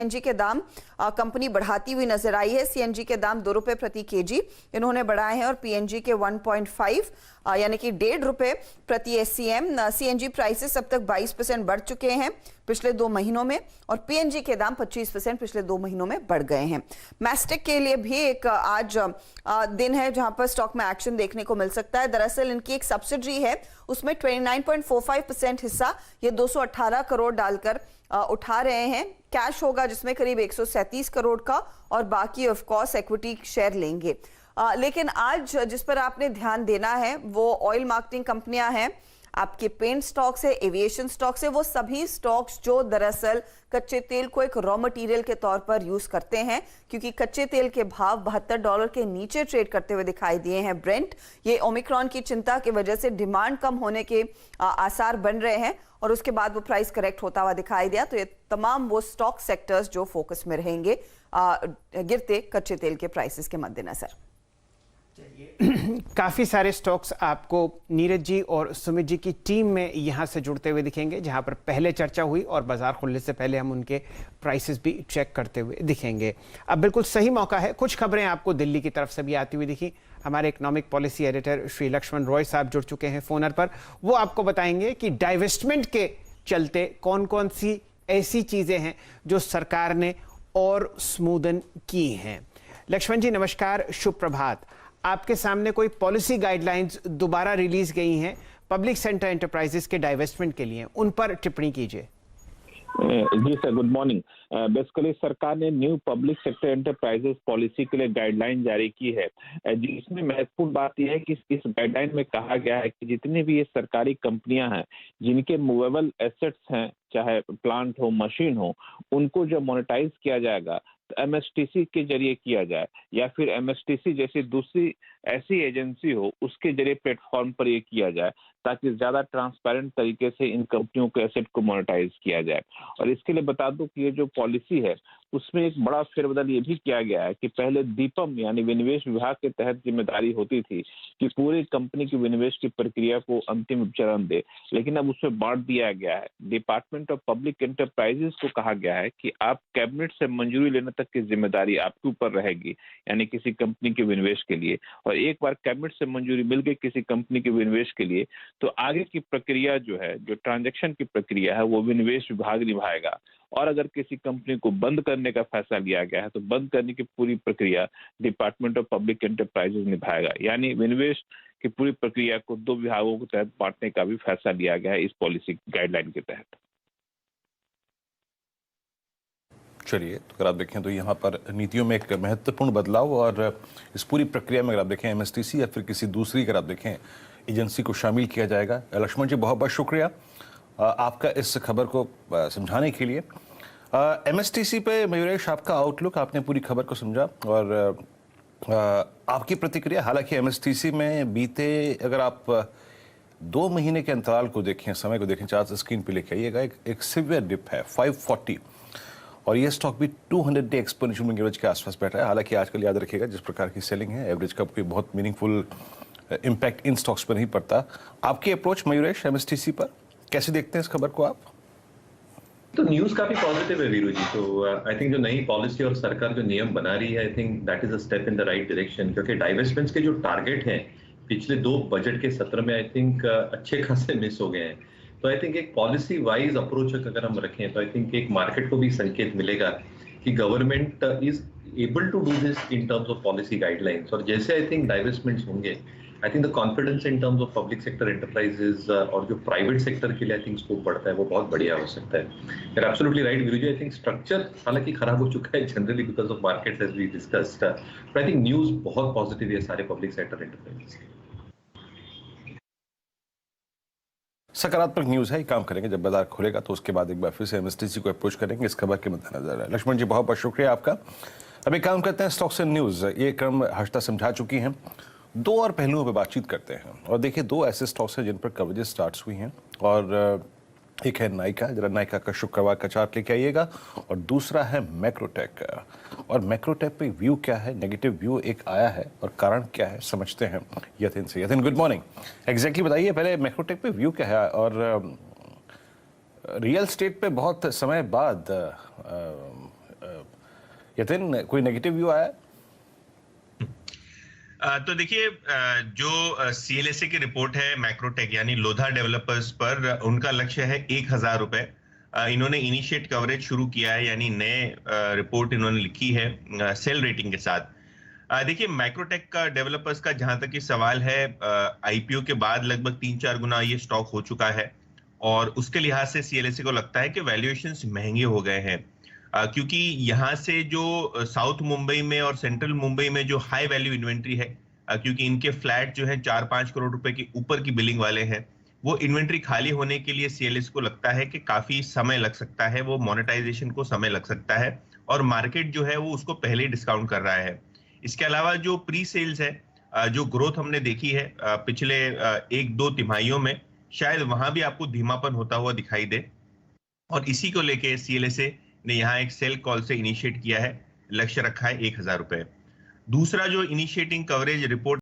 CNG के दाम company बढ़ाती हुई नजर आई है। सीएनजी के दाम 2 रुपए प्रति केजी इन्होंने बढ़ाए हैं और पीएनजी के 1.5 यानी कि 1.5 रुपए प्रति एससीएम। सीएनजी प्राइसेस अब तक 22% बढ़ चुके हैं पिछले 2 महीनों में और पीएनजी के दाम 25% पिछले 2 महीनों में बढ़ गए हैं। मैस्टेक के लिए भी एक आज दिन है जहां पर स्टॉक में एक्शन देखने को मिल सकता है। दरअसल इनकी एक सब्सिडरी है, उसमें 29.45% हिस्सा ये 218 करोड़ डालकर उठा रहे हैं। कैश होगा जिसमें करीब 137 करोड़ का और बाकी ऑफ कोर्स इक्विटी शेयर लेंगे। लेकिन आज जिस पर आपने ध्यान देना है वो ऑयल मार्केटिंग कंपनियां हैं, आपके पेंट स्टॉक्स है, एविएशन स्टॉक्स है, वो सभी स्टॉक्स जो दरअसल कच्चे तेल को एक रॉ मटेरियल के तौर पर यूज करते हैं, क्योंकि कच्चे तेल के भाव $72 के नीचे ट्रेड करते हुए दिखाई दिए हैं। ब्रेंट, ये ओमिक्रॉन की चिंता की वजह से डिमांड कम होने के आसार बन रहे हैं और उसके बाद वो प्राइस करेक्ट होता हुआ दिखाई दिया। तो ये तमाम वो स्टॉक सेक्टर्स जो फोकस में रहेंगे गिरते कच्चे तेल के प्राइसेस के मद्देनजर। काफ़ी सारे स्टॉक्स आपको नीरज जी और सुमित जी की टीम में यहाँ से जुड़ते हुए दिखेंगे, जहाँ पर पहले चर्चा हुई और बाजार खुलने से पहले हम उनके प्राइसेस भी चेक करते हुए दिखेंगे। अब बिल्कुल सही मौका है, कुछ खबरें आपको दिल्ली की तरफ से भी आती हुई दिखी। हमारे economic policy editor Shri Lakshman Roy साहब जुड़ चुके हैं फोनर पर। वो आपको बताएंगे कि डाइवेस्टमेंट के चलते कौन कौन सी ऐसी चीज़ें हैं जो सरकार ने और स्मूदन की हैं। लक्ष्मण जी नमस्कार, शुभ प्रभात। आपके सामने कोई पॉलिसी गाइडलाइंस दोबारा रिलीज गई हैं पब्लिक सेक्टर एंटरप्राइजेस के डाइवेस्टमेंट के लिए, उन पर टिप्पणी कीजिए। जी सर, गुड मॉर्निंग। बेसिकली सरकार ने new public sector enterprises policy के लिए गाइडलाइन जारी की है, जिसमें महत्वपूर्ण बात यह है कि इस गाइडलाइन में कहा गया है कि जितनी भी ये सरकारी कंपनियां हैं जिनके मूवेबल एसेट्स हैं, चाहे प्लांट हो, मशीन हो, उनको जब मोनेटाइज किया जाएगा तो एमएसटीसी के जरिए किया जाए या फिर एमएसटीसी जैसी दूसरी ऐसी एजेंसी हो उसके जरिए प्लेटफॉर्म पर ये किया जाए, ताकि ज्यादा ट्रांसपेरेंट तरीके से इन कंपनियों के एसेट को मोनेटाइज किया जाए। और इसके लिए बता दूं कि ये जो पॉलिसी है उसमें एक बड़ा फेरबदल ये भी किया गया है कि पहले दीपम यानी विनिवेश विभाग के तहत जिम्मेदारी होती थी कि पूरी कंपनी की विनिवेश की प्रक्रिया को अंतिम चरण दे, लेकिन अब उसमें बांट दिया गया है। डिपार्टमेंट ऑफ पब्लिक एंटरप्राइजेस को कहा गया है कि आप कैबिनेट से मंजूरी लेने तक की जिम्मेदारी आपके ऊपर रहेगी, यानी किसी कंपनी के विनिवेश के लिए। और एक बार कैबिनेट से मंजूरी मिल गई किसी कंपनी के विनिवेश के लिए तो आगे की प्रक्रिया जो है, जो ट्रांजैक्शन की प्रक्रिया है, वो विनिवेश विभाग निभाएगा। और अगर किसी कंपनी को बंद करने का फैसला लिया गया है तो बंद करने की पूरी प्रक्रिया डिपार्टमेंट ऑफ पब्लिक एंटरप्राइजेस निभाएगा। यानी विनिवेश की पूरी प्रक्रिया को 2 विभागों के तहत बांटने का भी फैसला लिया गया है इस पॉलिसी गाइडलाइन के तहत। चलिए, तो अगर आप देखें तो यहाँ पर नीतियों में एक महत्वपूर्ण बदलाव और इस पूरी प्रक्रिया में अगर आप देखें एमएसटीसी या फिर किसी दूसरी अगर आप देखें एजेंसी को शामिल किया जाएगा। लक्ष्मण जी बहुत बहुत शुक्रिया आपका इस खबर को समझाने के लिए। एमएसटीसी पे मयूरेश, आपका आउटलुक, आपने पूरी खबर को समझा और आपकी प्रतिक्रिया। हालांकि एमएसटीसी में बीते अगर आप 2 महीने के अंतराल को देखें, समय को देखें, चार्ट स्क्रीन पे लेके आइएगा, एक सिवियर डिप है 540 और ये स्टॉक भी 200 डे एक्सपोनेंशियल मूविंग एवरेज के आसपास बैठा है। हालांकि आजकल याद रखिएगा जिस प्रकार की सेलिंग है, एवरेज का कोई बहुत मीनिंगफुल इम्पैक्ट इन स्टॉक्स पर नहीं पड़ता। आपकी अप्रोच मयूरेश एमएसटीसी पर कैसे देखते हैं इस खबर को आप? तो न्यूज काफी पॉजिटिव है वीरू जी। तो आई थिंक जो नई पॉलिसी और सरकार जो नियम बना रही है, I think that is a step in the right direction, क्योंकि डाइवेस्टमेंट्स के जो टारगेट हैं पिछले 2 बजट के सत्र में आई थिंक अच्छे खासे मिस हो गए हैं। तो आई थिंक एक पॉलिसी वाइज अप्रोच अगर हम रखें तो आई थिंक एक मार्केट को भी संकेत मिलेगा कि government is able to do this in terms of policy guidelines. और जैसे आई थिंक डाइवेस्टमेंट्स होंगे, I think the confidence in terms of public sector enterprises और जो प्राइवेट सेक्टर के लिए आई थिंक स्कोप बढ़ता है वो बहुत बढ़िया हो सकता है। You are absolutely right Veeru ji. I think structure हालांकि खराब हो चुका है generally because of markets as we discussed, but I think news बहुत पॉजिटिव है सारे पब्लिक सेक्टर एंटरप्राइजेस के। सकारात्मक न्यूज है, काम करेंगे। जब बाजार खुलेगा तो उसके बाद एक बार फिर से एमएसटीसी को अप्रोच करेंगे इस खबर के मद्देनजर। लक्ष्मण जी बहुत बहुत शुक्रिया आपका। अभी काम करते हैं स्टॉक्स एंड न्यूज। ये क्रम हर्षिता समझा चुकी हैं। 2 और पहलुओं पर बातचीत करते हैं और देखिए 2 ऐसे स्टॉक्स हैं जिन पर कवरेजेस स्टार्ट हुई हैं और एक है नाइका, जरा नाइका का शुक्रवार का चार्ट लेके आइएगा, और दूसरा है मैक्रोटेक। और मैक्रोटेक पे व्यू क्या है, नेगेटिव व्यू एक आया है और कारण क्या है समझते हैं यतिन से। यतिन गुड मॉर्निंग, एग्जैक्टली बताइए पहले मैक्रोटेक पे व्यू क्या है और रियल स्टेट पे बहुत समय बाद यतिन, कोई नेगेटिव व्यू आया? तो देखिए, जो सीएलएसए की रिपोर्ट है मैक्रोटेक यानी लोधा डेवलपर्स पर, उनका लक्ष्य है 1,000 रुपए। इन्होंने इनिशिएट कवरेज शुरू किया है, यानी नए रिपोर्ट इन्होंने लिखी है सेल रेटिंग के साथ। देखिए, मैक्रोटेक का डेवलपर्स का जहां तक ये सवाल है, आईपीओ के बाद लगभग 3-4 गुना ये स्टॉक हो चुका है और उसके लिहाज से सीएलएसए को लगता है कि वैल्यूएशंस महंगे हो गए हैं, क्योंकि यहाँ से जो साउथ मुंबई में और सेंट्रल मुंबई में जो हाई वैल्यू इन्वेंट्री है, क्योंकि इनके फ्लैट जो है 4-5 करोड़ रुपए के ऊपर की बिलिंग वाले हैं, वो इन्वेंट्री खाली होने के लिए सीएलएसए को लगता है कि काफी समय लग सकता है, वो मोनेटाइजेशन को समय लग सकता है और मार्केट जो है वो उसको पहले ही डिस्काउंट कर रहा है। इसके अलावा जो प्री सेल्स है, जो ग्रोथ हमने देखी है पिछले 1-2 तिमाहियों में, शायद वहां भी आपको धीमापन होता हुआ दिखाई दे और इसी को लेके सीएलएसए ने यहाँ एक सेल कॉल से इनिशिएट किया है, लक्ष्य रखा है 1,000 रुपए। दूसरा जो इनिशिएटिंग कवरेज रिपोर्ट